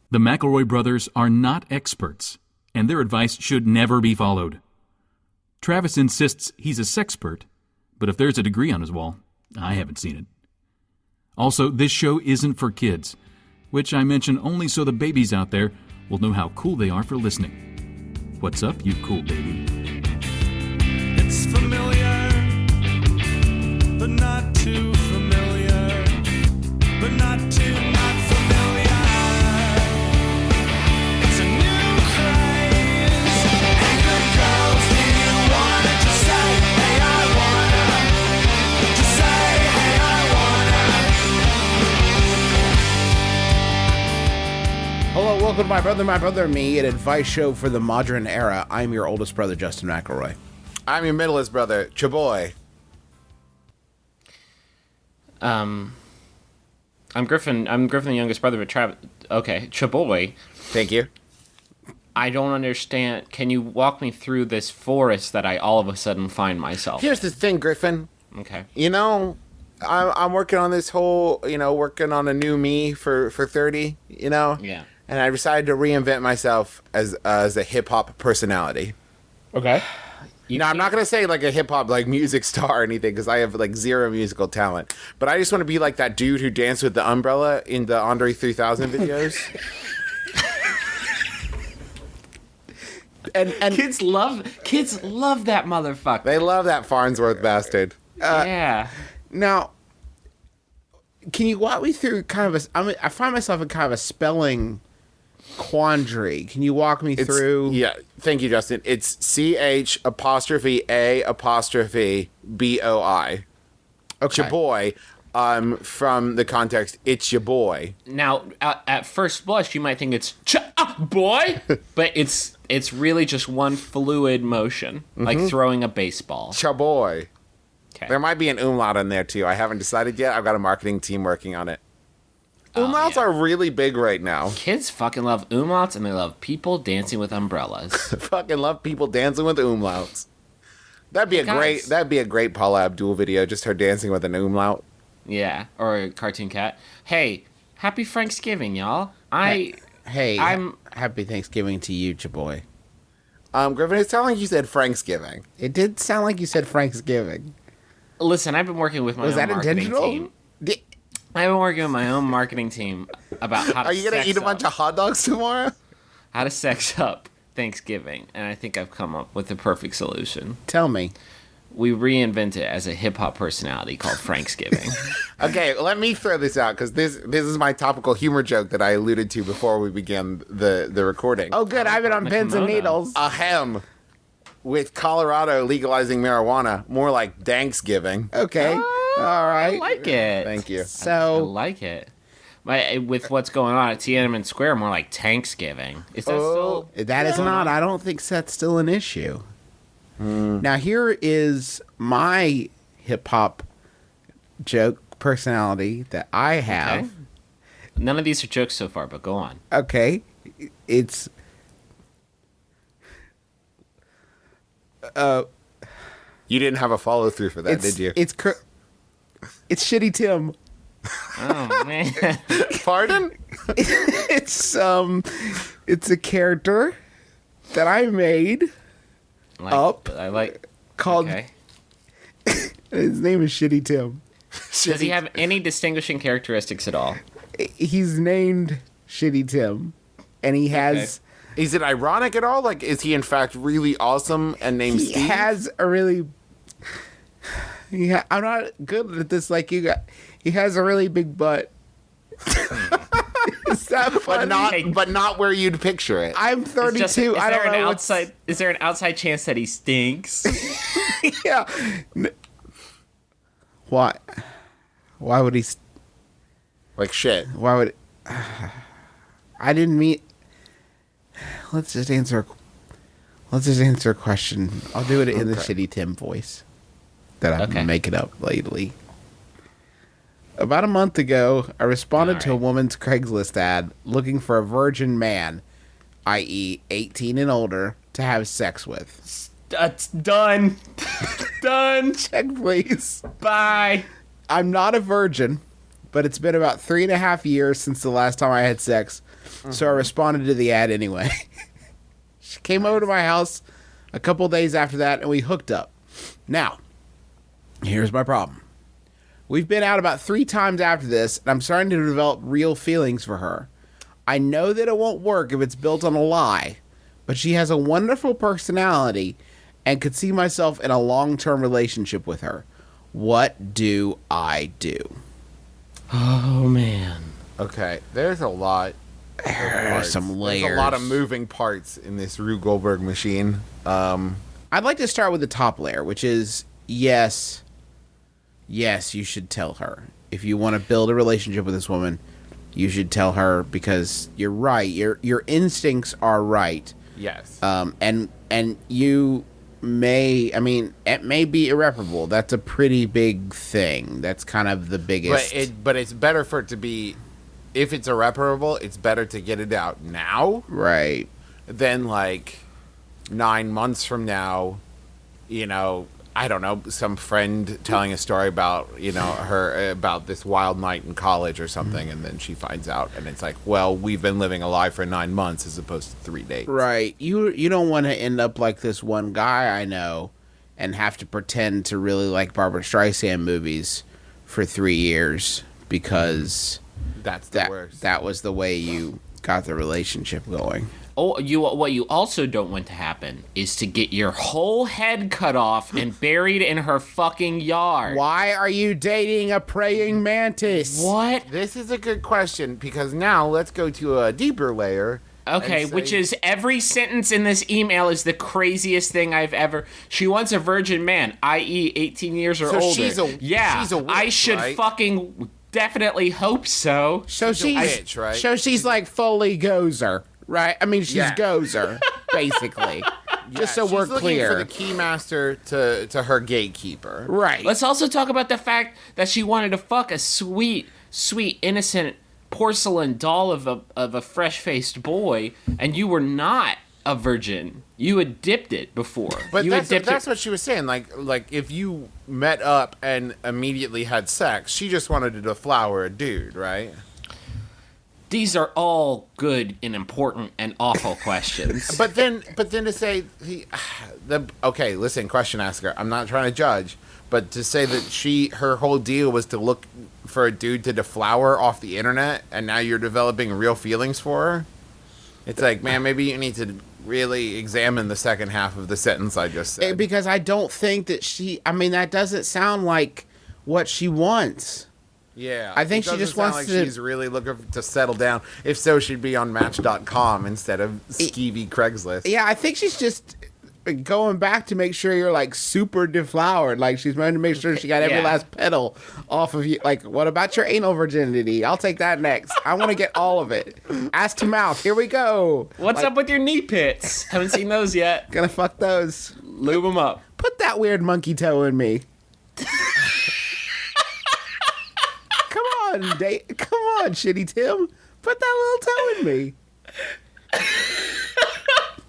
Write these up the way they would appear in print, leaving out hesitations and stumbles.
The McElroy brothers are not experts, and their advice should never be followed. Travis insists he's a sexpert, but if there's a degree on his wall, I haven't seen it. Also, this show isn't for kids, which I mention only so the babies out there will know how cool they are for listening. What's up, you cool baby? It's familiar, but not too familiar, but not too not familiar. It's a new craze. Hey, good girls, do you wanna just say, hey, I wanna? Just say, hey, I wanna. Hello, welcome to My Brother, and Me, an advice show for the modern era. I'm your oldest brother, Justin McElroy. I'm your middleest brother, Chaboy. I'm Griffin. I'm Griffin, the youngest brother, but Travis. Okay, Chaboy. Thank you. I don't understand. Can you walk me through this forest that I all of a sudden find myself? Here's the thing, Griffin. Okay. You know, I'm working on this whole, working on a new me for 30, Yeah. And I decided to reinvent myself as a hip-hop personality. Okay. I'm not going to say like a hip-hop like music star or anything because I have like zero musical talent. But I just want to be like that dude who danced with the umbrella in the Andre 3000 videos. and kids love that motherfucker. They love that Farnsworth bastard. Yeah. Now, can you walk me through I find myself in kind of a spelling quandary. Can you walk me through? Yeah, thank you, Justin. It's CH'A''BOI. Okay. Chaboy. From the context, it's your boy. Now, at first blush, you might think it's boy, but it's really just one fluid motion, like throwing a baseball. Chaboy. Okay. There might be an umlaut in there too. I haven't decided yet. I've got a marketing team working on it. Umlauts yeah. are really big right now. Kids fucking love umlauts, and they love people dancing with umbrellas. Fucking love people dancing with umlauts. That'd be a great Paula Abdul video, just her dancing with an umlaut. Yeah, or a cartoon cat. Hey, happy Franksgiving, y'all. Hey, happy Thanksgiving to you, Chaboy. Griffin, it sounded like you said Franksgiving. It did sound like you said Franksgiving. Listen, I've been working with my own marketing team. I've been working with my own marketing team about how to Are you going to eat a bunch of hot dogs tomorrow? How to sex up Thanksgiving, and I think I've come up with the perfect solution. Tell me. We reinvent it as a hip-hop personality called Franksgiving. Okay, let me throw this out, because this is my topical humor joke that I alluded to before we began the recording. Oh, good. I've been on pins and needles. Ahem. With Colorado legalizing marijuana, more like Thanksgiving. Okay. All right. I like it. Thank you. I So, like it. With what's going on at Tiananmen Square, more like Tanksgiving. Is that still... that is not. I don't think that's still an issue. Now, here is my hip-hop joke personality that I have. Okay. None of these are jokes so far, but go on. Okay. It's... You didn't have a follow-through for that, did you? It's Shitty Tim. Oh, man. Pardon? It's a character that I made up. I like... Called... Okay. His name is Shitty Tim. Does he have any distinguishing characteristics at all? He's named Shitty Tim. And he has... Is it ironic at all? Like, is he in fact really awesome and named Steve? He has a really... Yeah, I'm not good at this like you got. He has a really big butt. Is that funny? But not where you'd picture it. I'm 32. I don't know Is there an outside chance that he stinks? Yeah. Why? Why would he? Like shit. Why would? I didn't mean. Let's just answer a question. I'll do it in the Shitty Tim voice that I've been making up lately. About a month ago, I responded to a woman's Craigslist ad looking for a virgin man, i.e. 18 and older, to have sex with. Done. Done. Check, please. Bye. I'm not a virgin, but it's been about 3.5 years since the last time I had sex. So I responded to the ad anyway. She came over to my house a couple days after that, and we hooked up. Now, here's my problem. We've been out about 3 times after this, and I'm starting to develop real feelings for her. I know that it won't work if it's built on a lie, but she has a wonderful personality and could see myself in a long-term relationship with her. What do I do? Oh, man. Okay, there's a lot. There's some layers. There's a lot of moving parts in this Rube Goldberg machine. I'd like to start with the top layer, which is yes, you should tell her. If you want to build a relationship with this woman, you should tell her, because you're right. Your instincts are right. Yes. And you may, I mean, it may be irreparable. That's a pretty big thing. That's kind of the biggest. But it's better for it to be, if it's irreparable, it's better to get it out now. Right. Than like 9 months from now, you know, I don't know, some friend telling a story about, you know, her, about this wild night in college or something, and then she finds out, and it's like, well, we've been living a lie for 9 months as opposed to 3 days. Right. You don't want to end up like this one guy I know and have to pretend to really like Barbra Streisand movies for 3 years because That's the worst. that was the way you got the relationship going. Oh, what you also don't want to happen is to get your whole head cut off and buried in her fucking yard. Why are you dating a praying mantis? What? This is a good question, because now let's go to a deeper layer. Okay, and say- which is every sentence in this email is the craziest thing I've ever. She wants a virgin man, i.e., 18 years or So older. she's a I witch, should right? fucking definitely hope so. So She's a witch, right? So she's like fully gozer, right? I mean, she's Yeah. gozer, basically. Just so She's we're looking clear. for the keymaster to her gatekeeper. Right. Let's also talk about the fact that she wanted to fuck a sweet, innocent porcelain doll of a fresh-faced boy, and you were not a virgin. You had dipped it before. But you that's what she was saying. Like if you met up and immediately had sex, she just wanted to deflower a dude, right? These are all good and important and awful questions. But then to say okay, listen, question asker. I'm not trying to judge, but to say that her whole deal was to look for a dude to deflower off the internet, and now you're developing real feelings for her. It's like, man, maybe you need to really examine the second half of the sentence I just said. Because I don't think that that doesn't sound like what she wants. Yeah, I think it she doesn't just sound wants like to- she's really looking to settle down. If so, she'd be on Match.com instead of skeevy Craigslist. Yeah, I think she's just going back to make sure you're like super deflowered. Like she's trying to make sure she got every Yeah. last petal off of you. Like, what about your anal virginity? I'll take that next. I want to get all of it. Ass to mouth. Here we go. What's Like, up with your knee pits? Haven't seen those yet. Gonna fuck those. Lube them up. Put that weird monkey toe in me. Come on, come on, shitty Tim. Put that little toe in me.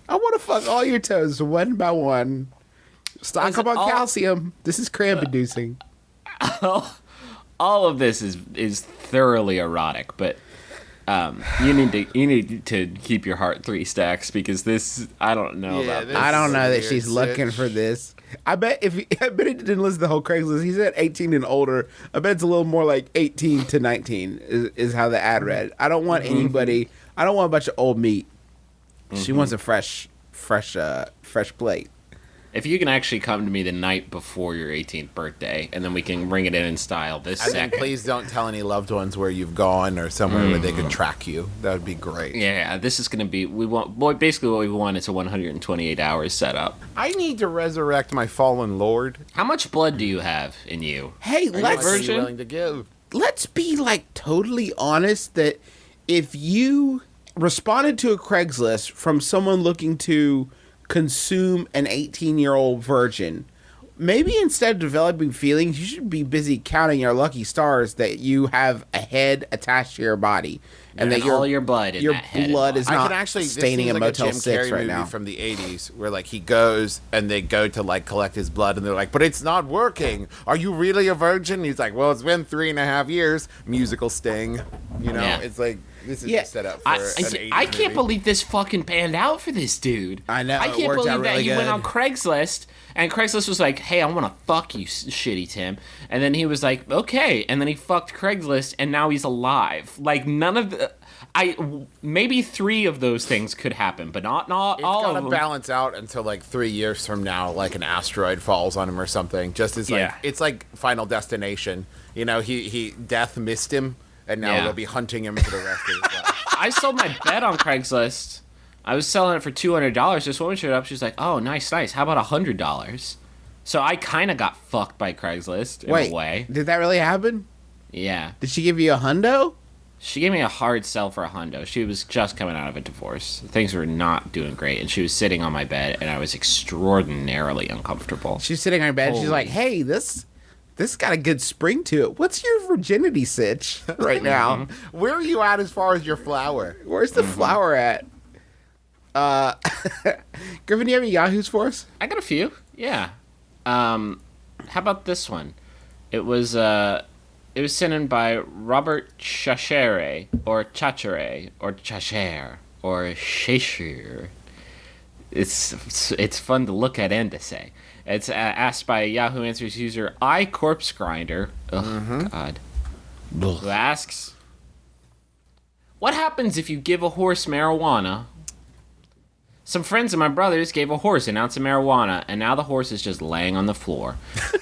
I want to fuck all your toes one by one. Stock Listen, them on all- calcium. This is cramp inducing. All of this is thoroughly erotic, but you need to keep your heart 3 stacks, because this, I don't know Yeah, about this- this. I don't know that weird she's looking shit. for this. I bet he didn't listen to the whole Craigslist. He said 18 and older. I bet it's a little more like 18 to 19 is how the ad read. I don't want anybody. I don't want a bunch of old meat. She wants a fresh plate. If you can actually come to me the night before your 18th birthday, and then we can bring it in style this And then second. please don't tell any loved ones where you've gone or somewhere where they could track you. That would be great. Yeah, this is going to be, basically what we want is a 128 hours setup. I need to resurrect my fallen lord. How much blood do you have in you? Hey, How much are let's you willing to give? be like totally honest that if you responded to a Craigslist from someone looking to consume an 18-year-old virgin, maybe instead of developing feelings, you should be busy counting your lucky stars that you have a head attached to your body, and that all your blood in your that head blood and is I not can actually staining this a seems like Motel Jim 6 Carrey right movie now. from the 80s where like he goes and they go to like collect his blood and they're like, but it's not working. Are you really a virgin? He's like, well, it's been 3.5 years. Musical sting. You know, Yeah. it's like This is Yeah. a setup for I an 80s can't movie. believe this fucking panned out for this dude. I know, I it can't worked believe out that really he went good. on Craigslist and Craigslist was like, "Hey, I want to fuck you, shitty Tim," and then he was like, "Okay," and then he fucked Craigslist and now he's alive. Like none of the, maybe 3 of those things could happen, but not It's all gotta of them. balance out until like 3 years from now, like an asteroid falls on him or something. Just as like Yeah. it's like Final Destination. You know, he death missed him, and now Yeah. they'll be hunting him for the rest of his life. I sold my bed on Craigslist. I was selling it for $200. This woman showed up. She was like, "Oh, nice. How about $100?" So I kind of got fucked by Craigslist in Wait, a way. did that really happen? Yeah. Did she give you a hundo? She gave me a hard sell for $100. She was just coming out of a divorce. Things were not doing great, and she was sitting on my bed, and I was extraordinarily uncomfortable. She's sitting on her bed. She's Holy. like, "Hey, this got a good spring to it. What's your virginity sitch right now? Where are you at as far as your flower? Where's the flower at?" Griffin, do you have any Yahoos for us? I got a few. Yeah. How about this one? It was sent in by Robert Chachere or Chachere or Chacher or Cheshire. It's fun to look at and to say. It's asked by Yahoo Answers user iCorpseGrinder. Oh God. Who asks, "What happens if you give a horse marijuana?" Some friends of my brothers gave a horse an ounce of marijuana, and now the horse is just laying on the floor.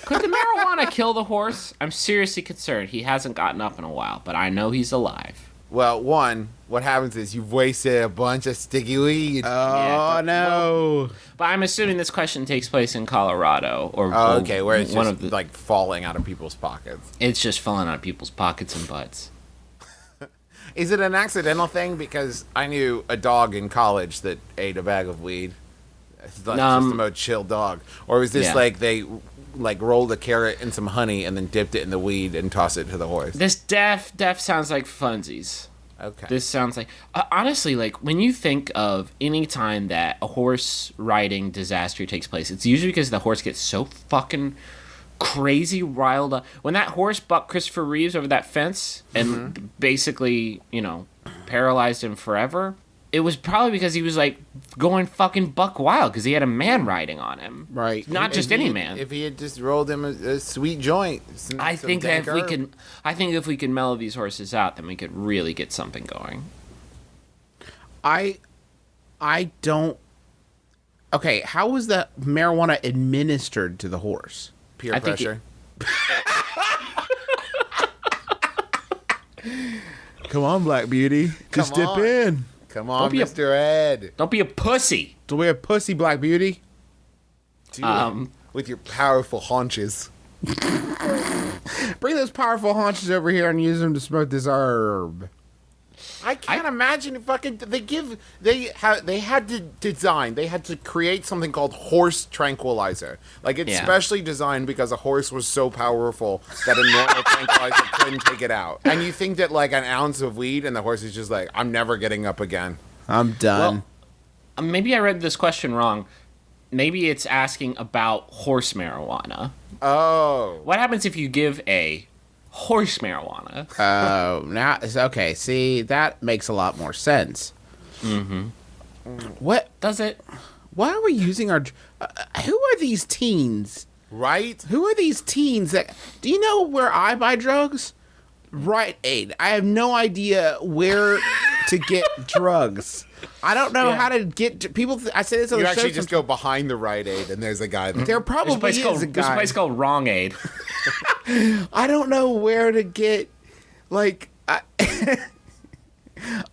Could the marijuana kill the horse? I'm seriously concerned. He hasn't gotten up in a while, but I know he's alive. Well, one, what happens is you've wasted a bunch of sticky weed. Oh no! But I'm assuming this question takes place in Colorado, or Oh, okay, where it's one just of the. like falling out of people's pockets. It's just falling out of people's pockets and butts. Is it an accidental thing? Because I knew a dog in college that ate a bag of weed. It's like just the most chill dog. Or was this Yeah. like they like rolled a carrot in some honey and then dipped it in the weed and tossed it to the horse? This def sounds like funsies. Okay. This sounds like honestly, like when you think of any time that a horse riding disaster takes place, it's usually because the horse gets so fucking crazy riled up. When that horse bucked Christopher Reeves over that fence and basically, paralyzed him forever, it was probably because he was like going fucking buck wild because he had a man riding on him. Right. Not just any man. If he had just rolled him a sweet joint. I think that if we can mellow these horses out, then we could really get something going. I don't. Okay, how was the marijuana administered to the horse? Peer I think pressure. Come on, Black Beauty. Just Come dip on. in. Come on, be a- Mr. Ed. Don't be a pussy. Do we have pussy, Black Beauty? Do it with your powerful haunches. Bring those powerful haunches over here and use them to smoke this herb. I can't imagine fucking they had to design, they had to create something called horse tranquilizer. Like it's Yeah. specially designed because a horse was so powerful that a normal tranquilizer couldn't take it out. And you think that like an ounce of weed and the horse is just like, I'm never getting up again. I'm done. Maybe I read this question wrong. Maybe it's asking about horse marijuana. Oh. What happens if you give a horse marijuana? Oh, now it's okay. See, that makes a lot more sense. Mm-hmm. What? Does it? Why are we using our? Who are these teens? Right? Who are these teens that? Do you know where I buy drugs? Rite Aid. I have no idea where to get drugs. I don't know how to get people. I say this on You the actually show. just go behind the Rite Aid and there's a guy there. There There's probably a place is a there's a guy. place called Wrong Aid. I don't know where to get, like,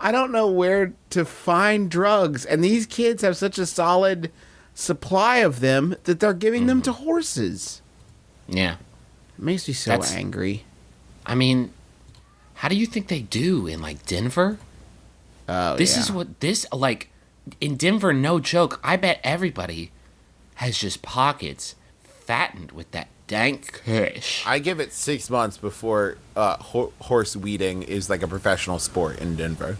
I don't know where to find drugs. And these kids have such a solid supply of them that they're giving them to horses. Yeah. It makes me so That's- angry. I mean, how do you think they do in like Denver? Oh, This is what this like in Denver, no joke. I bet everybody has just pockets fattened with that dank kush. I give it 6 months before horse weeding is like a professional sport in Denver.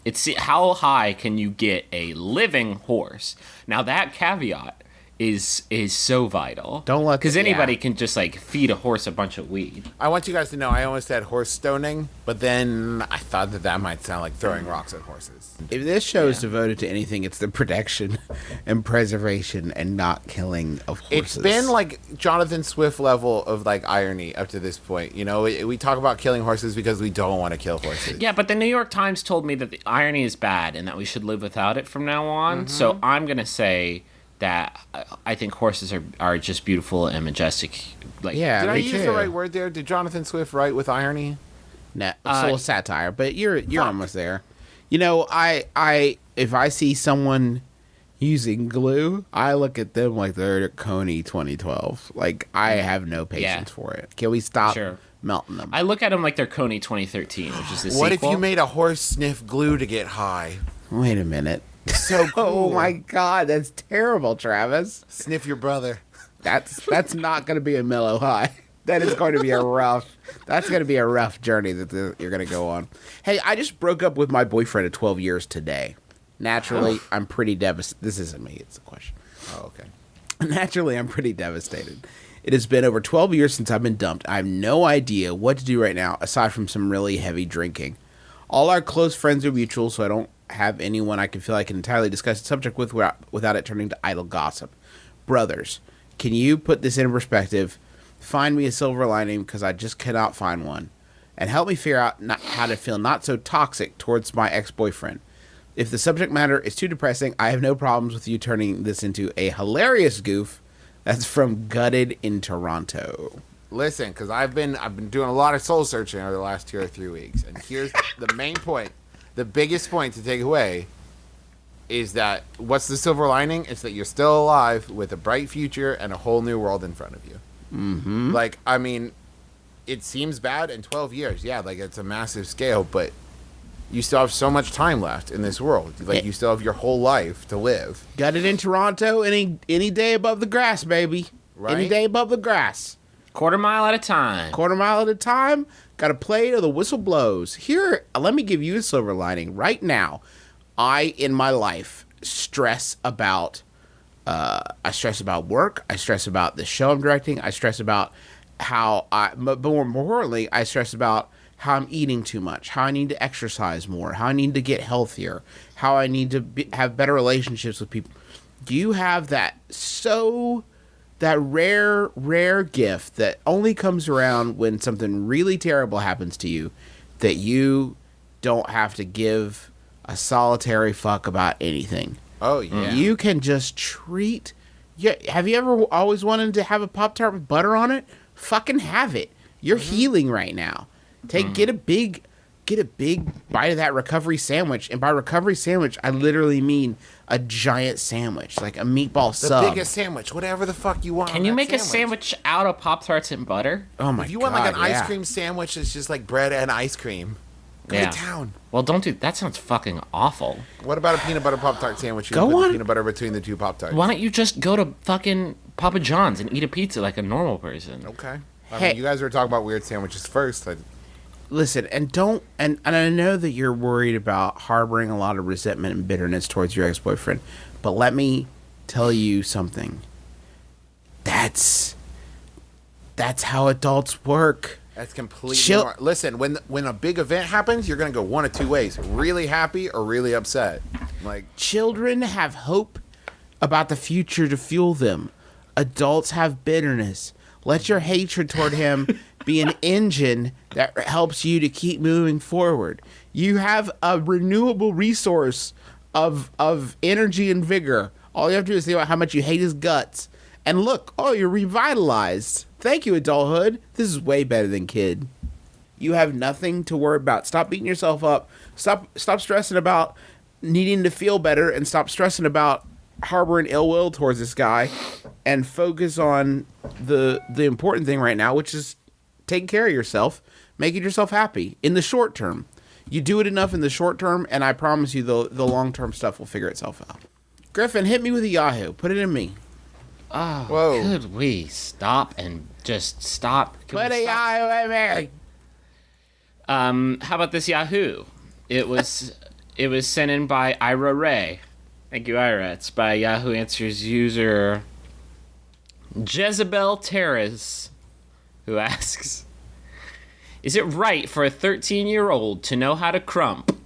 It's how high can you get a living horse? Now that caveat is so vital. Don't let- because anybody yeah. can just like feed a horse a bunch of weed. I want you guys to know I almost said horse stoning, but then I thought that might sound like throwing rocks at horses. If this show is devoted to anything, it's the protection and preservation and not killing of horses. It's been like Jonathan Swift level of like irony up to this point. You know, we talk about killing horses because we don't want to kill horses. Yeah, but the New York Times told me that the irony is bad and that we should live without it from now on. So I'm gonna say that I think horses are just beautiful and majestic. Like, Yeah, Did I me use too. the right word there? Did Jonathan Swift write with irony? Nah, it's a little satire, but you're almost there. You know, I if I see someone using glue, I look at them like they're Coney 2012. Like I have no patience for it. Can we stop melting them? I look at them like they're Coney 2013, which is the What sequel. if you made a horse sniff glue to get high? Wait a minute. So cool. Oh my God, that's terrible, Travis. Sniff your brother. That's not going to be a mellow high. That is going to be a rough. That's going to be a rough journey that you're going to go on. Hey, I just broke up with my boyfriend of 12 years today. Naturally, I'm pretty devastated. This isn't me. It's a question. Oh, okay. Naturally, I'm pretty devastated. It has been over 12 years since I've been dumped. I have no idea what to do right now, aside from some really heavy drinking. All our close friends are mutual, so I don't have anyone I can feel I can entirely discuss the subject with without it turning to idle gossip. Brothers, can you put this in perspective? Find me a silver lining, because I just cannot find one. And help me figure out how to feel not so toxic towards my ex-boyfriend. If the subject matter is too depressing, I have no problems with you turning this into a hilarious goof. That's from Gutted in Toronto. Listen, because I've been doing a lot of soul searching over the last 2 or 3 weeks, and here's the main point. The biggest point to take away is that what's the silver lining? It's that you're still alive with a bright future and a whole new world in front of you. Mm-hmm. Like, I mean, it seems bad in 12 years. Yeah, like it's a massive scale, but you still have so much time left in this world. Like, you still have your whole life to live. Gutted in Toronto, any day above the grass, baby. Right? Any day above the grass. Quarter mile at a time. Quarter mile at a time. Got to play till the whistle blows. Here, let me give you a silver lining. Right now, in my life, stress about work. I stress about the show I'm directing. I stress about but more importantly, I stress about how I'm eating too much, how I need to exercise more, how I need to get healthier, how I need to have better relationships with people. Do you have that rare gift that only comes around when something really terrible happens to you, that you don't have to give a solitary fuck about anything? Oh, yeah. You can just treat... Yeah, have you ever always wanted to have a Pop-Tart with butter on it? Fucking have it. You're healing right now. Get a big bite of that recovery sandwich. And by recovery sandwich, I literally mean a giant sandwich, like a meatball The sub. biggest sandwich, whatever the fuck you want. Can on you that make a sandwich out of Pop-Tarts and butter? Oh my god! If you want like an ice yeah. cream sandwich that's just like bread and ice cream, go to town. Well, don't do that. Sounds fucking awful. What about a peanut butter Pop-Tart sandwich? You Go put the on. peanut butter between the two Pop-Tarts. Why don't you just go to fucking Papa John's and eat a pizza like a normal person? Okay. I Hey. mean, you guys were talking about weird sandwiches first. Listen, and I know that you're worried about harboring a lot of resentment and bitterness towards your ex-boyfriend, but let me tell you something. That's how adults work. That's completely Chill- normal. Listen, when a big event happens, you're gonna go one of two ways: really happy or really upset. Like, Children have hope about the future to fuel them. Adults have bitterness. Let your hatred toward him be an engine that helps you to keep moving forward. You have a renewable resource of energy and vigor. All you have to do is think about how much you hate his guts. And look, you're revitalized. Thank you, adulthood. This is way better than kid. You have nothing to worry about. Stop beating yourself up. Stop stressing about needing to feel better, and stop stressing about harboring ill will towards this guy, and focus on the important thing right now, which is taking care of yourself, making yourself happy in the short term. You do it enough in the short term, and I promise you the long term stuff will figure itself out. Griffin, hit me with a Yahoo. Put it in me. Oh, Whoa. could we stop and just stop? Could Put we a stop? Yahoo in me. How about this Yahoo? It was sent in by Ira Ray. Thank you, Ira. It's by Yahoo Answers user Jezebel Terrace, who asks, is it right for a 13-year-old to know how to crump?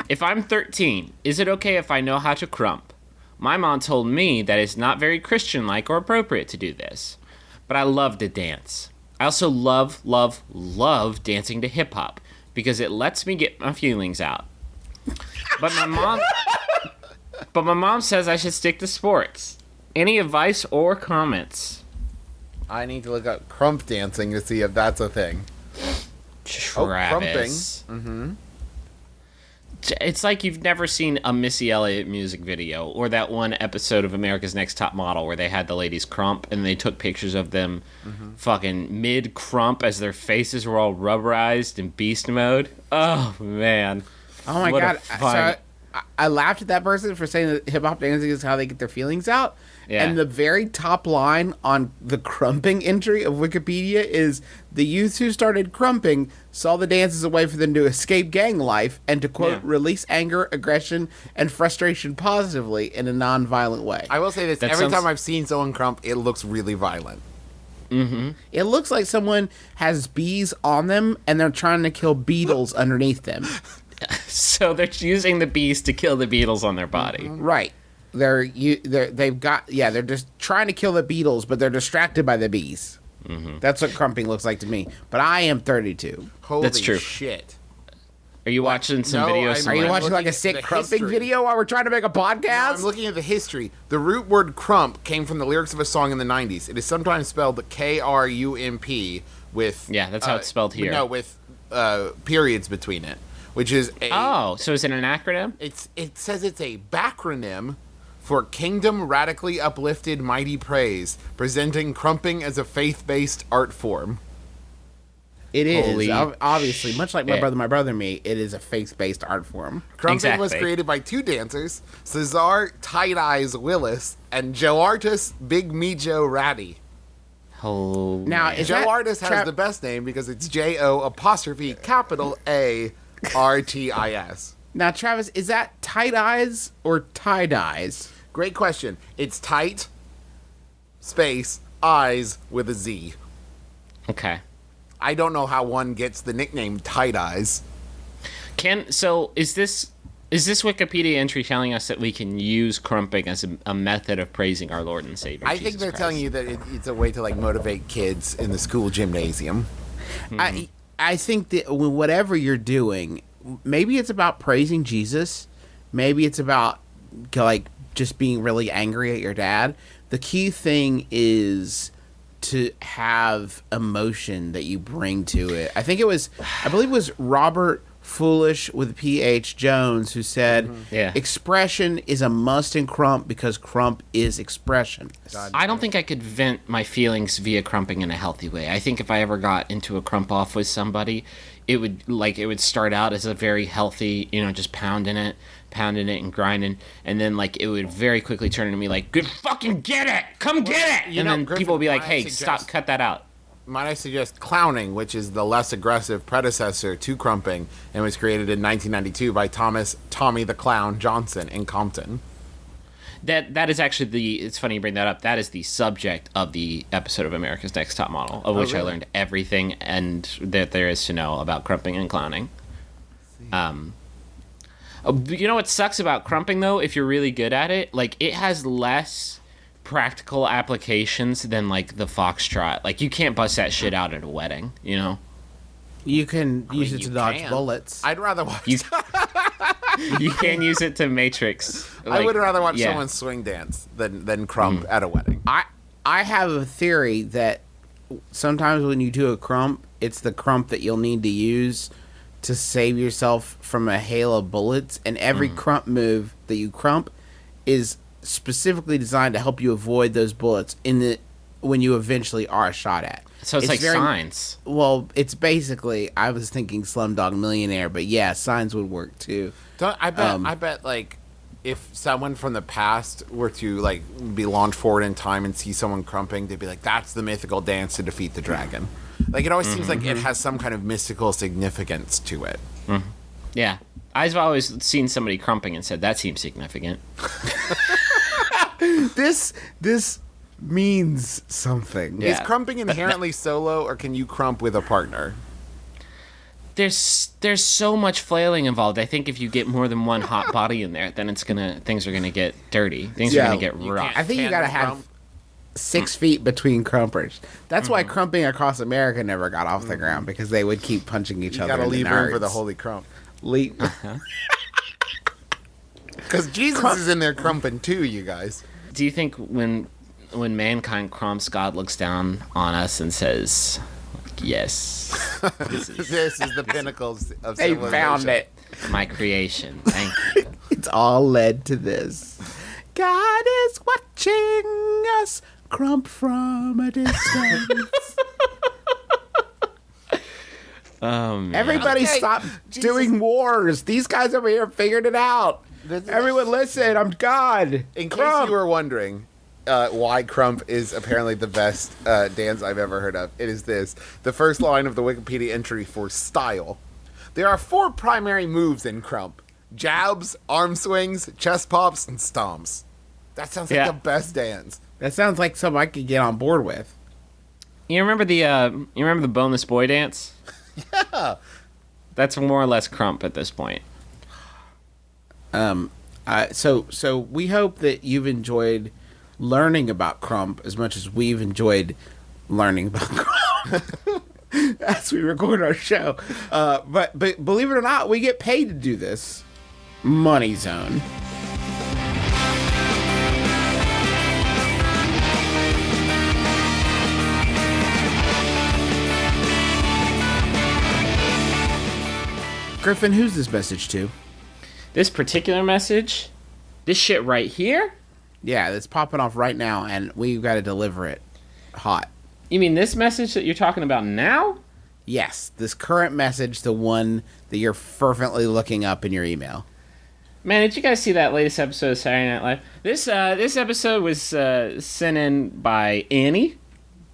If I'm 13, is it okay if I know how to crump? My mom told me that it's not very Christian-like or appropriate to do this, but I love to dance. I also love dancing to hip-hop because it lets me get my feelings out. But my mom says I should stick to sports. Any advice or comments? I need to look up Krump dancing to see if that's a thing. Travis. Krumping. It's like you've never seen a Missy Elliott music video or that one episode of America's Next Top Model where they had the ladies crump and they took pictures of them fucking mid-crump as their faces were all rubberized in beast mode. Oh, man. Oh my What a god! fun- So I laughed at that person for saying that hip hop dancing is how they get their feelings out. Yeah. And the very top line on the Krumping entry of Wikipedia is the youths who started Krumping saw the dance as a way for them to escape gang life and to quote release anger, aggression, and frustration positively in a non-violent way. I will say this: That every sounds- time I've seen someone crump, it looks really violent. It looks like someone has bees on them and they're trying to kill beetles underneath them. So they're using the bees to kill the beetles on their body. Right. They're just trying to kill the beetles, but they're distracted by the bees. That's what Krumping looks like to me. But I am 32. Holy That's true. shit! Are you watching some No, videos? Are you I'm watching like looking a at sick the Krumping history. video while we're trying to make a podcast? I'm looking at the history. The root word "crump" came from the lyrics of a song in the '90s. It is sometimes spelled Krump with that's how it's spelled here. No, with periods between it, which is a. Oh, so is it an acronym? It says it's a backronym for Kingdom Radically Uplifted Mighty Praise, presenting Krumping as a faith-based art form. It is. Holy Obviously, much like shit. My Brother and Me, it is a faith-based art form. Krumping was Exactly. created by two dancers, Cesar Tight Eyes Willis and Joe Artis Big Mijo Ratty. Oh, Now, man. is Joe that Artis has the best name because it's JO''A''ARTIS. Now, Travis, is that tight eyes or tie-dyes? Great question. It's tight, space, eyes with a Z. Okay. I don't know how one gets the nickname Tight Eyes. So is this Wikipedia entry telling us that we can use Krumping as a method of praising our Lord and Savior? I think they're telling you that it's a way to like motivate kids in the school gymnasium. I think that whatever you're doing, maybe it's about praising Jesus, maybe it's about like just being really angry at your dad. The key thing is to have emotion that you bring to it. I believe it was Robert Foolish with PH Jones who said, Yeah. expression is a must in Krump because Krump is expression. I don't think I could vent my feelings via Krumping in a healthy way. I think if I ever got into a crump off with somebody, it would start out as a very healthy, just pounding it and grinding, and then like it would very quickly turn into me like, good fucking get it, come get it, and then Griffin, people would be like, might I hey, suggest- stop, cut that out. Might I suggest clowning, which is the less aggressive predecessor to Krumping, and was created in 1992 by Tommy the Clown Johnson in Compton. That is actually it's funny you bring that up. That is the subject of the episode of America's Next Top Model, of which I really? learned everything and that there is to know about Krumping and clowning. You know what sucks about Krumping though? If you're really good at it, like it has less practical applications than like the foxtrot. Like you can't bust that shit out at a wedding, You can use it to You dodge can. bullets. I'd rather watch. You can use it to matrix. I would rather watch yeah. someone swing dance than Krump at a wedding. I have a theory that sometimes when you do a Krump, it's the Krump that you'll need to use to save yourself from a hail of bullets, and every Krump move that you Krump is specifically designed to help you avoid those bullets when you eventually are shot at. So it's like signs. Well, it's basically, I was thinking Slumdog Millionaire, but yeah, signs would work too. I bet like if someone from the past were to like be launched forward in time and see someone Krumping, they'd be like, "That's the mythical dance to defeat the dragon." Like it always seems like it has some kind of mystical significance to it. Yeah. I've always seen somebody Krumping and said, that seems significant. this means something. Yeah. Is crumping inherently solo, or can you crump with a partner? There's so much flailing involved. I think if you get more than one hot body in there, then things are gonna get dirty. Things are Yeah, gonna get you rough. I think you Tandem gotta have crump? 6 feet between crumpers. That's why crumping across America never got off the ground, because they would keep punching each You other. gotta in leave the room for the nards. holy crump. Le- Because Jesus is in there crumping too, you guys. Do you think when mankind crumps, God looks down on us and says, "Yes, This is the pinnacle of They civilization. found it. my creation. Thank you." It's all led to this. God is watching us crump from a distance. Man. Everybody Okay, stop Jesus. doing wars. These guys over here figured it out. Everyone listen, I'm God. In case Crump. you were wondering why Krump is apparently the best dance I've ever heard of, it is this. The first line of the Wikipedia entry for style. There are 4 primary moves in Krump. Jabs, arm swings, chest pops, and stomps. That sounds like Yeah. the best dance. That sounds like something I could get on board with. You remember the boneless boy dance? Yeah. That's more or less crump at this point. So we hope that you've enjoyed learning about Krump as much as we've enjoyed learning about Krump as we record our show. But believe it or not, we get paid to do this. Money Zone. Griffin, who's this message to? This particular message, this shit right here. Yeah, that's popping off right now, and we've got to deliver it hot. You mean this message that you're talking about now? Yes, this current message, the one that you're fervently looking up in your email. Man, did you guys see that latest episode of Saturday Night Live? This episode was sent in by Annie.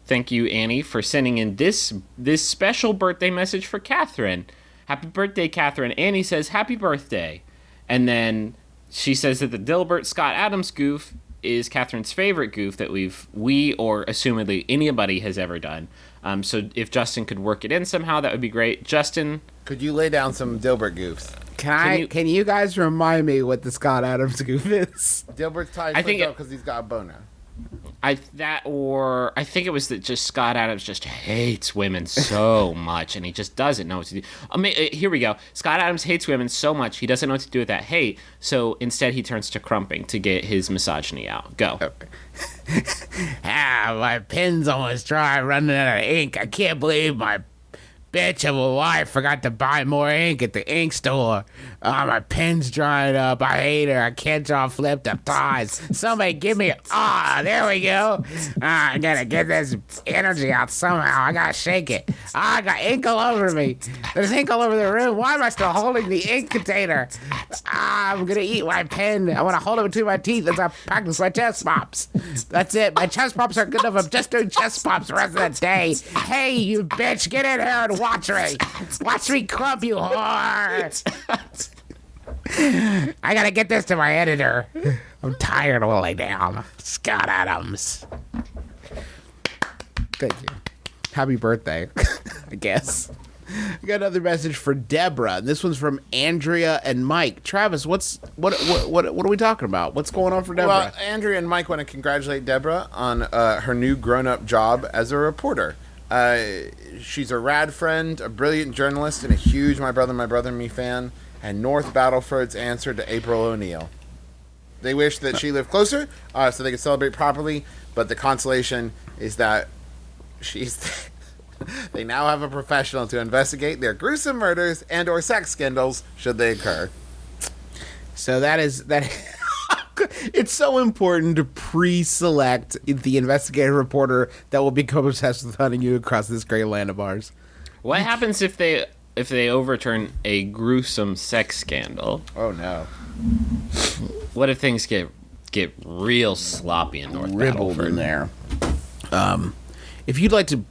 Thank you, Annie, for sending in this special birthday message for Catherine. Happy birthday, Catherine. Annie says, happy birthday. And then she says that the Dilbert Scott Adams goof is Catherine's favorite goof that we or assumedly anybody has ever done. So if Justin could work it in somehow, that would be great. Justin, Could you lay down some Dilbert goofs? Can you guys remind me what the Scott Adams goof is? Dilbert's tied I think because he's got a boner. I think it was that just Scott Adams just hates women so much, and he just doesn't know what to do. Here we go. Scott Adams hates women so much he doesn't know what to do with that hate. So instead, he turns to Krumping to get his misogyny out. Go. My pen's almost dry, running out of ink. I can't believe my bitch of a wife forgot to buy more ink at the ink store. My pen's drying up. I hate her. I can't draw flipped up ties. Somebody give me there we go. I gotta get this energy out somehow. I gotta shake it. I got ink all over me. There's ink all over the room. Why am I still holding the ink container? I'm gonna eat my pen. I want to hold it between my teeth as I practice my chest pops. That's it. My chest pops are good enough. I'm just doing chest pops the rest of the day. Hey, you bitch, get in here and watch me. Watch me crump, you whore. I gotta get this to my editor. I'm tired of laying down. Scott Adams. Thank you. Happy birthday, I guess. We got another message for Deborah. This one's from Andrea and Mike. Travis, what are we talking about? What's going on for Deborah? Well, Andrea and Mike want to congratulate Deborah on her new grown-up job as a reporter. She's a rad friend, a brilliant journalist, and a huge My Brother and Me fan, and North Battleford's answer to April O'Neil. They wish that she lived closer so they could celebrate properly, but the consolation is that they now have a professional to investigate their gruesome murders and or sex scandals should they occur. So that. It's so important to pre-select the investigative reporter that will become obsessed with hunting you across this great land of ours. What happens if they overturn a gruesome sex scandal? Oh no. What if things get real sloppy in North Ribbled Battleford? in there. If you'd like to,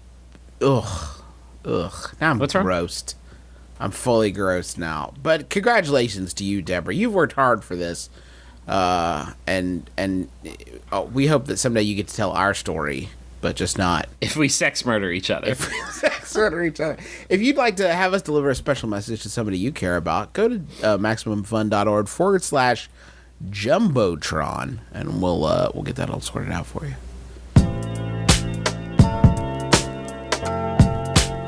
ugh. Now I'm What's wrong? grossed. I'm fully grossed now. But congratulations to you, Deborah. You've worked hard for this. And we hope that someday you get to tell our story, but just not. If we sex murder each other. Sex murder each other. If you'd like to have us deliver a special message to somebody you care about, go to MaximumFun.org/Jumbotron, and we'll get that all sorted out for you.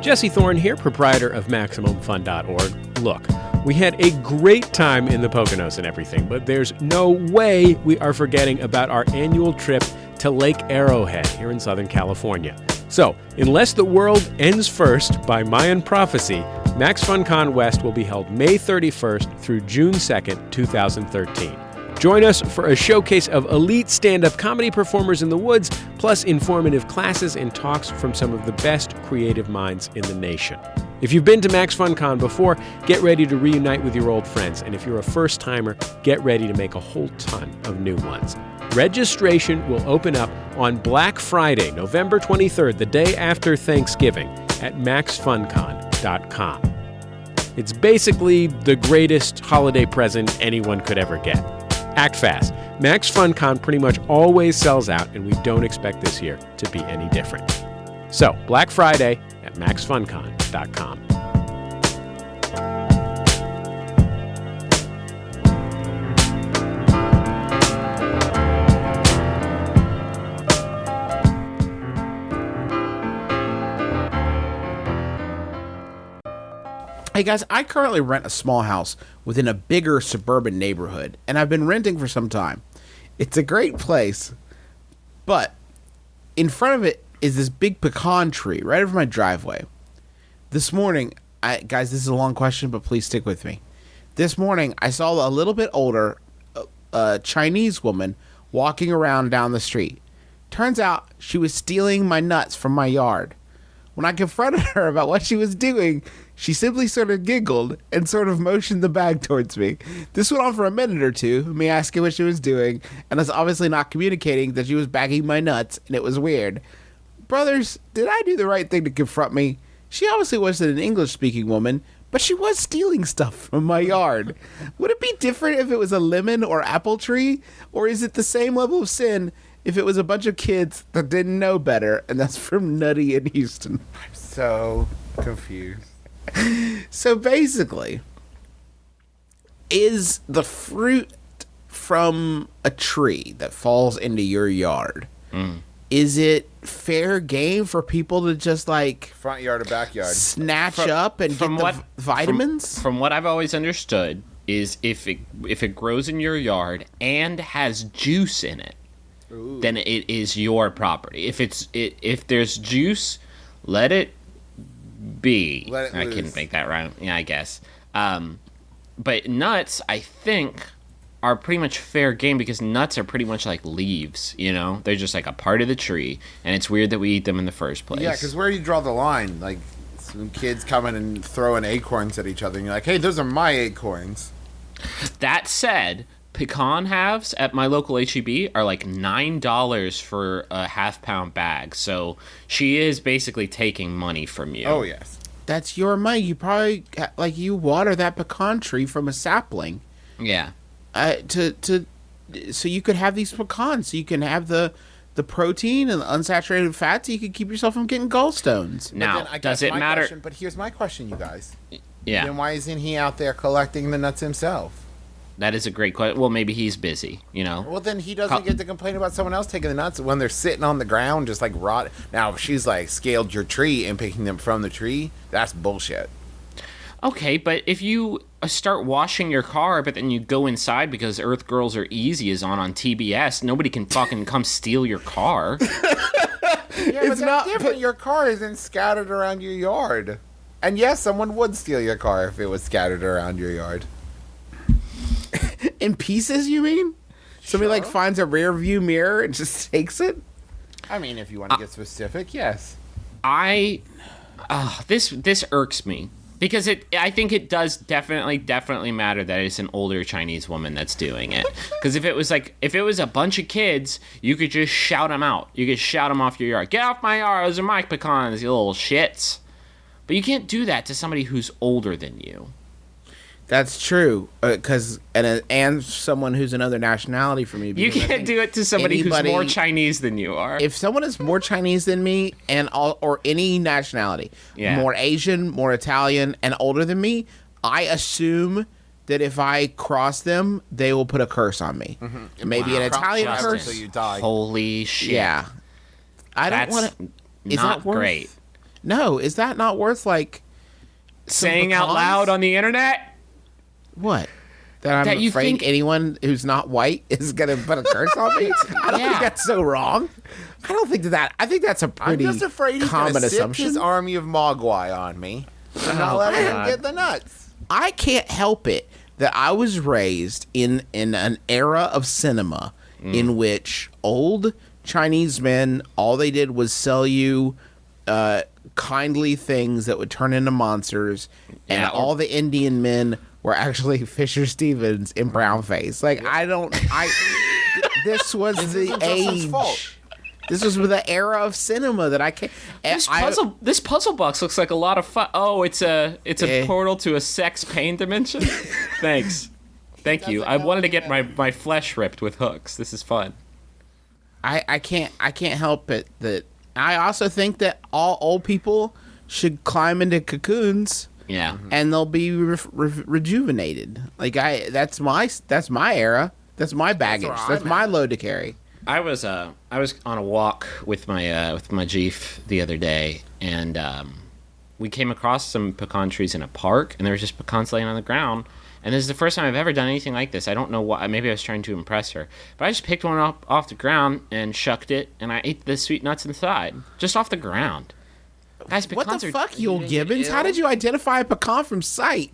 Jesse Thorne here, proprietor of MaximumFun.org. Look, we had a great time in the Poconos and everything, but there's no way we are forgetting about our annual trip to Lake Arrowhead here in Southern California. So, unless the world ends first by Mayan prophecy, MaxFunCon West will be held May 31st through June 2nd, 2013. Join us for a showcase of elite stand-up comedy performers in the woods, plus informative classes and talks from some of the best creative minds in the nation. If you've been to MaxFunCon before, get ready to reunite with your old friends. And if you're a first-timer, get ready to make a whole ton of new ones. Registration will open up on Black Friday, November 23rd, the day after Thanksgiving, at maxfuncon.com. It's basically the greatest holiday present anyone could ever get. Act fast. MaxFunCon pretty much always sells out, and we don't expect this year to be any different. So, Black Friday at maxfuncon.com. Hey guys, I currently rent a small house within a bigger suburban neighborhood, and I've been renting for some time. It's a great place, but in front of it is this big pecan tree right over my driveway. This morning, guys, this is a long question, but please stick with me. This morning, I saw a little bit older Chinese woman walking around down the street. Turns out she was stealing my nuts from my yard. When I confronted her about what she was doing, she simply sort of giggled and sort of motioned the bag towards me. This went on for a minute or two, me asking what she was doing, and us obviously not communicating that she was bagging my nuts, and it was weird. Brothers, did I do the right thing to confront me? She obviously wasn't an English-speaking woman, but she was stealing stuff from my yard. Would it be different if it was a lemon or apple tree? Or is it the same level of sin if it was a bunch of kids that didn't know better? And that's from Nutty in Houston. I'm so confused. So basically, is the fruit from a tree that falls into your yard, is it fair game for people to just like Front yard or backyard? snatch up and get the vitamins? From what I've always understood is if it grows in your yard and has juice in it, then it is your property. If there's juice, let it be. Let it I loose. can make that right. Yeah, I guess. But nuts, I think, are pretty much fair game because nuts are pretty much like leaves, you know? They're just like a part of the tree, and it's weird that we eat them in the first place. Yeah, because where do you draw the line? Like, some kids coming and throwing acorns at each other, and you're like, hey, those are my acorns. That said, pecan halves at my local HEB are like $9 for a half-pound bag, so she is basically taking money from you. Oh, yes. That's your money. You probably you water that pecan tree from a sapling. Yeah. So you could have these pecans, so you can have the protein and the unsaturated fats, so you can keep yourself from getting gallstones. Now, does it matter? But here's my question, you guys. Yeah. Then why isn't he out there collecting the nuts himself? That is a great question. Well, maybe he's busy, you know? Well, then he doesn't get to complain about someone else taking the nuts when they're sitting on the ground just like rot. Now, if she's like scaled your tree and picking them from the tree, that's bullshit. Okay, but if you start washing your car, but then you go inside because Earth Girls Are Easy is on TBS, nobody can fucking come steal your car. Yeah, but that's different. Your car isn't scattered around your yard. And yes, someone would steal your car if it was scattered around your yard. In pieces, you mean? Somebody like finds a rear view mirror and just takes it? I mean, if you want to get specific, yes. This irks me. Because I think it does definitely matter that it's an older Chinese woman that's doing it. Because if it was a bunch of kids, you could just shout them out. You could shout them off your yard. Get off my yard! Those are my pecans, you little shits. But you can't do that to somebody who's older than you. That's true, because and someone who's another nationality from me. You because I can't think do it to somebody who's anybody- more Chinese than you are. If someone is more Chinese than me or any nationality, Yeah. more Asian, more Italian, and older than me, I assume that if I cross them, they will put a curse on me. Maybe an Italian Krump curse. so you die. Holy shit. Yeah, I don't That's want to. Is not that worth, great. No, is that not worth like some Saying out pecans? loud on the internet? What? That I'm That you afraid think- anyone who's not white is gonna put a curse on me. I don't Yeah. think that's so wrong. I don't think that. I think that's a I'm pretty just afraid he's common gonna sip assumption. his army of Mogwai on me. And not letting him God. get the nuts. I can't help it that I was raised in an era of cinema in which old Chinese men, all they did was sell you kindly things that would turn into monsters, and Yeah, or- all the Indian men were actually Fisher Stevens in brown face. Like this was the isn't Justin's age. fault. This was the era of cinema that I can't. This puzzle box looks like a lot of fun. Oh, it's a Eh. portal to a sex pain dimension. Thanks. Thank you. I wanted to get my flesh ripped with hooks. This is fun. I can't help it that I also think that all old people should climb into cocoons Yeah. and they'll be rejuvenated. Like that's my era. That's my baggage. where That's I'm my at. load to carry. I was on a walk with my Jeep the other day, and we came across some pecan trees in a park, and there was just pecans laying on the ground. And this is the first time I've ever done anything like this. I don't know why. Maybe I was trying to impress her, but I just picked one up off the ground and shucked it, and I ate the sweet nuts inside, just off the ground. Guys, What pecans the are fuck, Yul Gibbons? How did you identify a pecan from sight?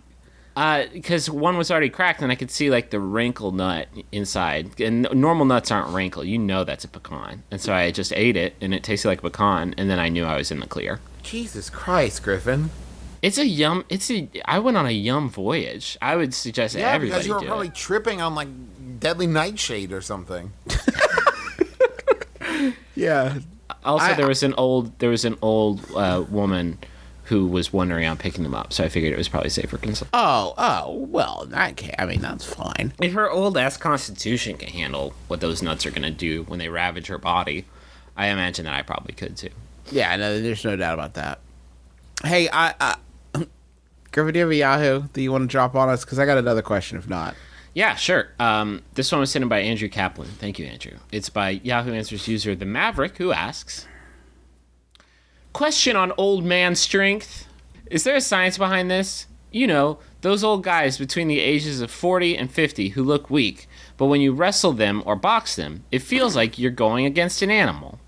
because one was already cracked, and I could see like the wrinkle nut inside. And normal nuts aren't wrinkled. You know that's a pecan. And so I just ate it, and it tasted like a pecan. And then I knew I was in the clear. Jesus Christ, Griffin. I went on a yum voyage. I would suggest Yeah, everybody because you were do probably it. tripping on like deadly nightshade or something. Yeah. Also, there was an old woman who was wandering around picking them up. So I figured it was probably safer. Well, in that case, I mean, that's fine. If her old ass constitution can handle what those nuts are gonna do when they ravage her body, I imagine that I probably could too. Yeah, no, there's no doubt about that. Hey, Griffin, do you have a Yahoo that you want to drop on us? Because I got another question, if not. Yeah, sure. This one was sent in by Andrew Kaplan. Thank you, Andrew. It's by Yahoo Answers user The Maverick, who asks, question on old man strength. Is there a science behind this? You know, those old guys between the ages of 40 and 50 who look weak, but when you wrestle them or box them, it feels like you're going against an animal.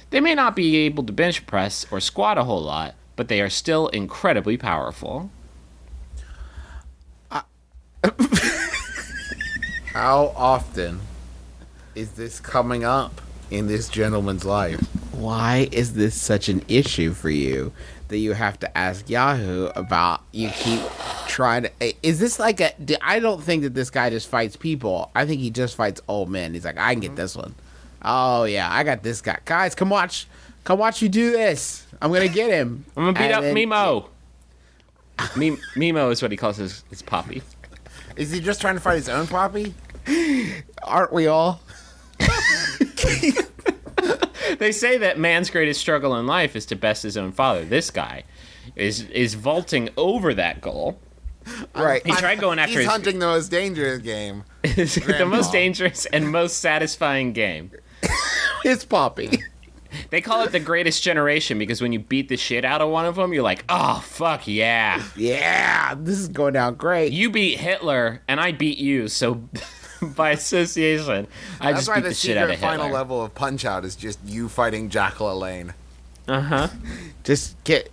They may not be able to bench press or squat a whole lot, but they are still incredibly powerful. How often is this coming up in this gentleman's life? Why is this such an issue for you that you have to ask Yahoo about? You keep trying to. Is this like a. I don't think that this guy just fights people. I think he just fights old men. He's like, I can get this one. Oh, yeah, I got this guy. Guys, come watch you do this. I'm going to get him. I'm gonna beat And up then- Mimo. Mimo is what he calls his poppy. Is he just trying to fight his own poppy? Aren't we all? They say that man's greatest struggle in life is to best his own father. This guy is vaulting over that goal. Right. He tried going after He's hunting the most dangerous game. the most dangerous and most satisfying game. His poppy. They call it the greatest generation because when you beat the shit out of one of them, you're like, oh, fuck yeah. Yeah, this is going down great. You beat Hitler, and I beat you, so by association, I That's just why beat the the shit out secret of final Hitler. level of Punch-Out is just you fighting Jackal Elaine. Uh-huh. Just get.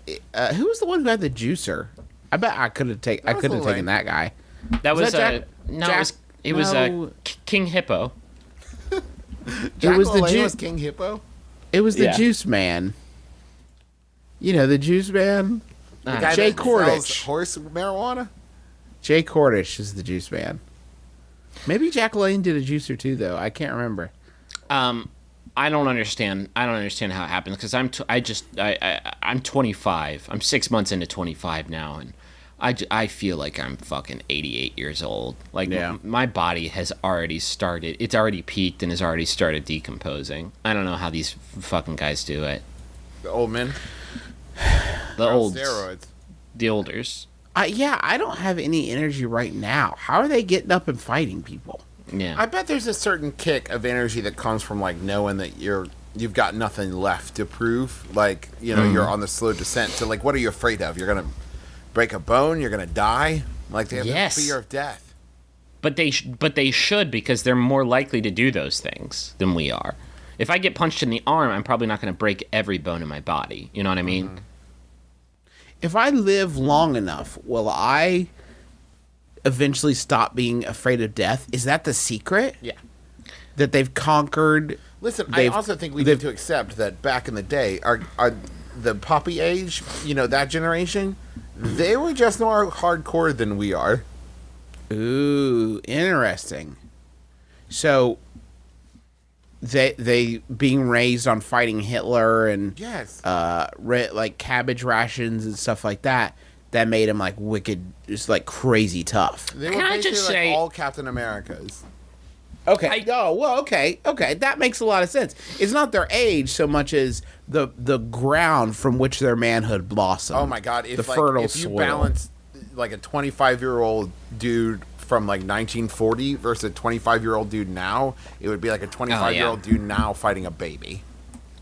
Who was the one who had the juicer? I bet I could have taken Elaine. that guy. That was, that it was no. King Hippo. Jackal was the Elaine Ju- was King Hippo? It was the Yeah. Juice Man. You know the Juice Man. The guy Jay that sells Cordich. horse marijuana? Jay Cordich is the Juice Man. Maybe Jack Lane did a juicer too, though. I can't remember. I don't understand. I don't understand how it happens because I'm 25. I'm 6 months into 25 now, and I feel like I'm fucking 88 years old. Like, Yeah. my body has already started. It's already peaked and has already started decomposing. I don't know how these fucking guys do it. The old men. The old, Steroids. the olders. Yeah, I don't have any energy right now. How are they getting up and fighting people? Yeah. I bet there's a certain kick of energy that comes from like knowing that you've got nothing left to prove. Like, you know, you're on the slow descent. So like, what are you afraid of? You're gonna break a bone? You're gonna die? Like, they have Yes. the fear of death. But they should, because they're more likely to do those things than we are. If I get punched in the arm, I'm probably not going to break every bone in my body. You know what I mean? If I live long enough, will I eventually stop being afraid of death? Is that the secret? Yeah. That they've conquered? Listen, I They've- also think we they've- need to accept that back in the day, our the puppy age, you know, that generation, they were just more hardcore than we are. Ooh, interesting. So they being raised on fighting Hitler and Yes. like cabbage rations and stuff like that, that made them like wicked, just like crazy tough. They were Can I basically just like say- all Captain Americas. Okay. Okay. That makes a lot of sense. It's not their age so much as the ground from which their manhood blossomed. Oh my God! If the like, fertile if you soil. balance like a 25-year-old dude from like 1940 versus a 25-year-old dude now, it would be like a 25-year-old dude now fighting a baby.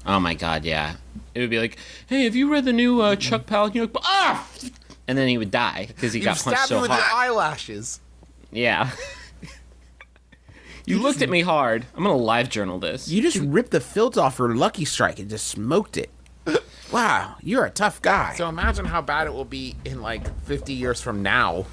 Oh my God, yeah. It would be like, hey, have you read the new Chuck Palahniuk book? Ah! And then he would die because he You got punched stabbed me so with your hard. eyelashes. Yeah. You looked at me hard. I'm gonna live journal this. You just ripped the filter off your Lucky Strike and just smoked it. Wow, you're a tough guy. So imagine how bad it will be in like 50 years from now.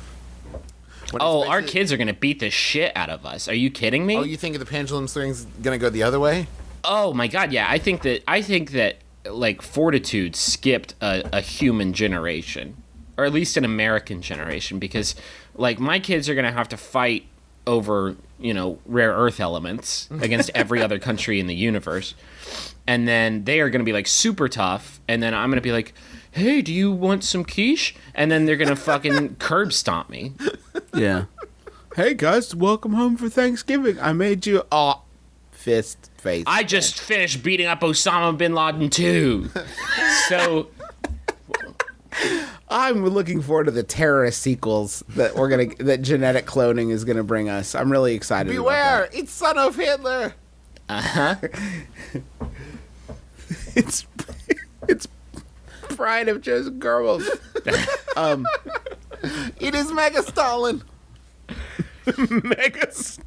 When Oh, it's our basically- kids are gonna beat the shit out of us. Are you kidding me? Oh, you think the pendulum swing's gonna go the other way? Oh my God, yeah. I think that like fortitude skipped a human generation, or at least an American generation, because like my kids are gonna have to fight over, you know, rare earth elements against every other country in the universe, and then they are gonna be like super tough, and then I'm gonna be like, hey, do you want some quiche? And then they're gonna fucking curb stomp me. Yeah. Hey guys, welcome home for Thanksgiving. I made you fist face. I just finished beating up Osama bin Laden too. So I'm looking forward to the terrorist sequels that that genetic cloning is gonna bring us. I'm really excited. Beware! It's son of Hitler! About that. It's Pride of Joseph Goebbels. It is Mega Stalin! Mega Stalin.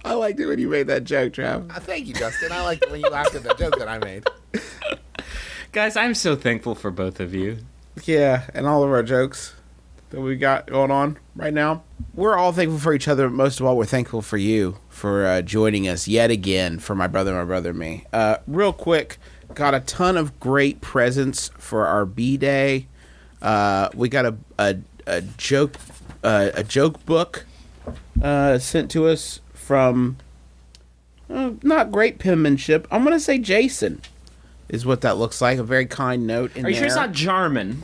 I liked it when you made that joke, Trav. Thank you, Justin. I liked it when you laughed at that joke that I made. guys, I'm so thankful for both of you. Yeah, and all of our jokes that we got going on right now. We're all thankful for each other. Most of all, we're thankful for you for joining us yet again for My Brother, and Me. Real quick, got a ton of great presents for our B-Day. We got a joke book sent to us from not great penmanship. I'm gonna say Jason is what that looks like. A very kind note in Are you sure it's there. not Jarman?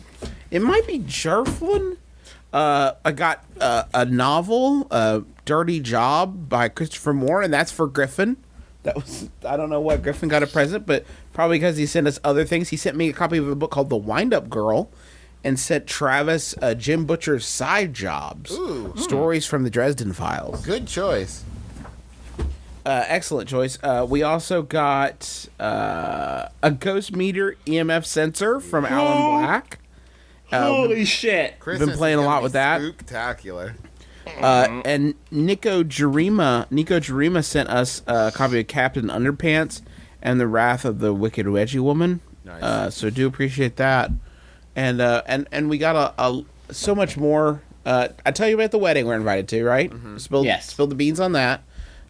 It might be Jerflin. I got a novel, Dirty Job by Christopher Moore, and that's for Griffin. That was, I don't know what Griffin got a present, but probably because he sent us other things. He sent me a copy of a book called The Wind-Up Girl and sent Travis Jim Butcher's Side Jobs. Ooh. Stories from the Dresden Files. Good choice. Excellent choice. We also got a Ghost Meter EMF sensor from Alan Black. Holy shit! Christmas playing is a gonna lot be with that. Spooktacular. And Nico Jarima sent us a copy of Captain Underpants and the Wrath of the Wicked Wedgie Woman. Nice. So do appreciate that. And we got a so much more. I tell you about the wedding we're invited to, right? Yes. Spill the beans on that.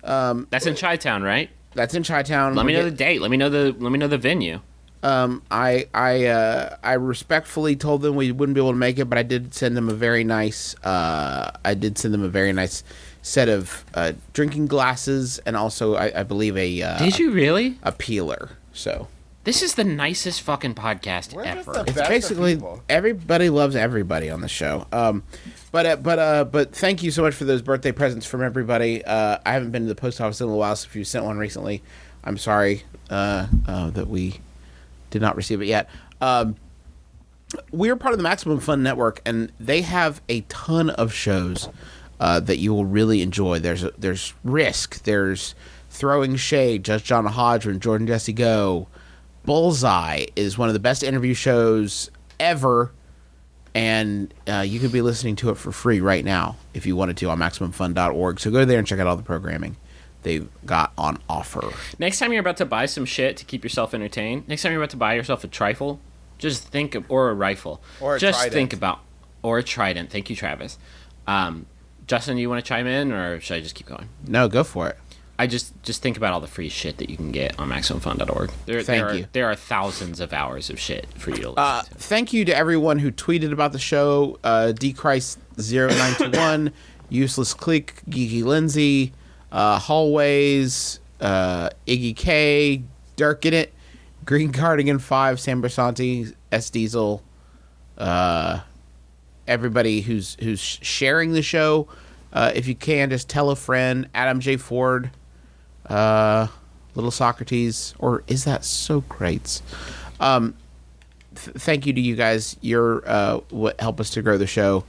That's in Chi-Town, right? That's in Chi-Town. Let me know the date. Let me know the venue. I respectfully told them we wouldn't be able to make it, but I did send them a very nice. Set of drinking glasses and also I believe a Did you really? a peeler. So This is the nicest fucking podcast We're just ever. the It's best of basically people. everybody loves everybody on the show. But thank you so much for those birthday presents from everybody. I haven't been to the post office in a little while, so if you sent one recently, I'm sorry that we did not receive it yet. We're part of the Maximum Fun Network, and they have a ton of shows that you will really enjoy. There's Risk, there's Throwing Shade, Judge John Hodgman, Jordan Jesse Go. Bullseye is one of the best interview shows ever, and you could be listening to it for free right now if you wanted to on MaximumFun.org. So go there and check out all the programming they've got on offer. Next time you're about to buy some shit to keep yourself entertained, next time you're about to buy yourself a trifle, just think of, or a rifle. Or a just trident. think about, or a trident. Thank you, Travis. Justin, you want to chime in, or should I just keep going? No, go for it. I just think about all the free shit that you can get on MaximumFun.org. Thank you. There are thousands of hours of shit for you to listen to. Thank you to everyone who tweeted about the show. DChrist0921, Useless Clique, Geeky Lindsay, Hallways, Iggy K, Dirk in It, Green Cardigan 5, Sam Bersanti, S Diesel, everybody who's sharing the show. If you can, just tell a friend. Adam J. Ford, Little Socrates, or is that Socrates? Thank you to you guys. You're what help us to grow the show.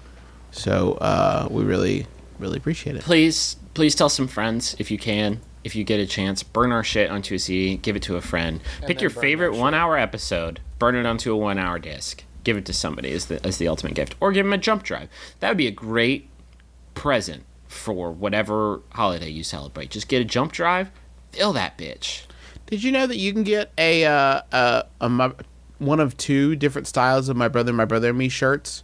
So we really, really appreciate it. Please tell some friends if you can. If you get a chance, burn our shit onto a CD, give it to a friend. Pick then your burn favorite that shit. 1 hour episode, burn it onto a 1 hour disc, give it to somebody as the ultimate gift, or give them a jump drive. That would be a great present for whatever holiday you celebrate. Just get a jump drive, fill that bitch. Did you know that you can get one of two different styles of My Brother and Me shirts?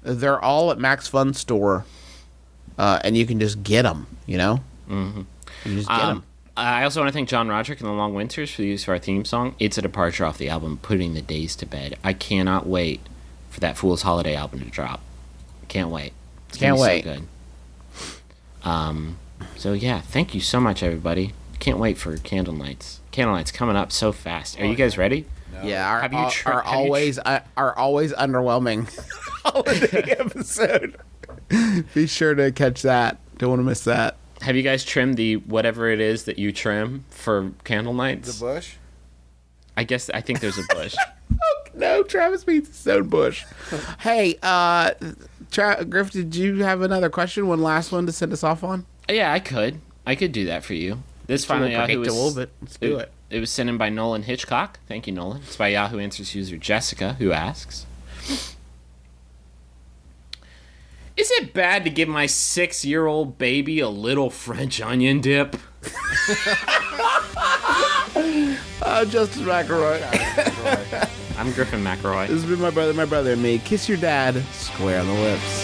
They're all at Max Fun Store, and you can just get them. You know, you just get them. I also want to thank John Roderick and the Long Winters for the use of our theme song. It's a departure off the album Putting the Days to Bed. I cannot wait for that Fool's Holiday album to drop. Can't wait. It's gonna Can't be wait. So good. So yeah, thank you so much, everybody. Can't wait for Candlelights. Candlelights coming up so fast. Are you guys ready? Yeah, Have you our, tr- our have you always our always underwhelming holiday episode. Be sure to catch that. Don't want to miss that. Have you guys trimmed the whatever it is that you trim for Candle Nights? The bush? I think there's a bush. No, Travis beats his own bush. Hey, Griff, did you have another question? One last one to send us off on? Yeah, I could do that for you. This finally Yahoo predictable, but let's do it. It was sent in by Nolan Hitchcock. Thank you, Nolan. It's by Yahoo Answers user Jessica, who asks, is it bad to give my 6-year-old baby a little French onion dip? Justin McElroy. I'm Griffin McElroy. This has been My Brother and Me. Kiss your dad square on the lips.